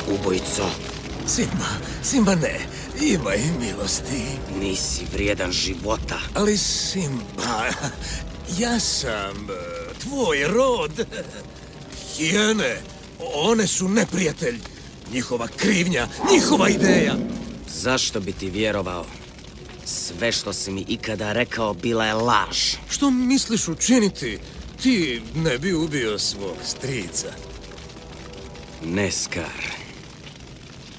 ubojico. Simba ne. Imaj milosti. Nisi vrijedan života. Ali Simba, ja sam tvoj rod. Hijene, one su neprijatelj. Njihova krivnja, njihova ideja. Zašto bi ti vjerovao? Sve što si mi ikada rekao bila je laž. Što misliš učiniti? Ti ne bi ubio svog strica. Ne, Scar.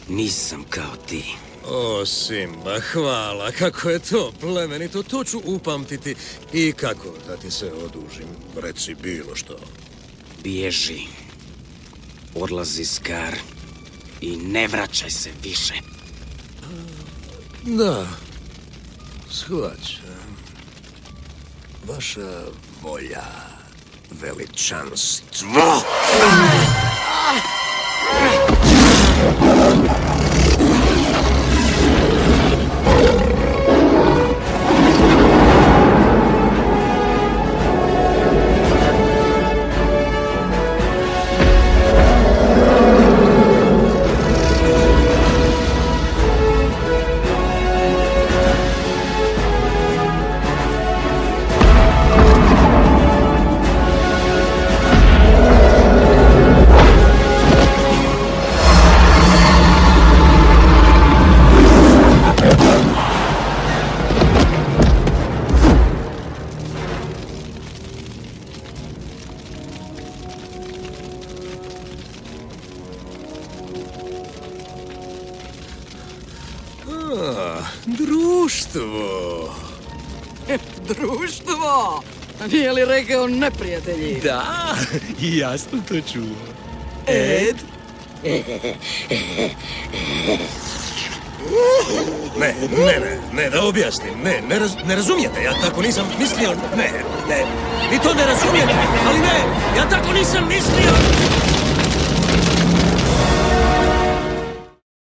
Nisam kao ti. O, Simba, hvala. Kako je to plemenito, to ću upamtiti. I kako da ti se odužim? Reci bilo što. Bježi. Odlazi, Scar. I ne vraćaj se više. Da, shvaćam. Vaša volja, veličanstvo. Društvo. Društvo? Nije li rekao neprijatelji? Da, i ja sam to čuo. Ed? Ne, da objasnim. Ne razumijete, ja tako nisam mislio. Ne, vi to ne razumijete, ali ne, ja tako nisam mislio.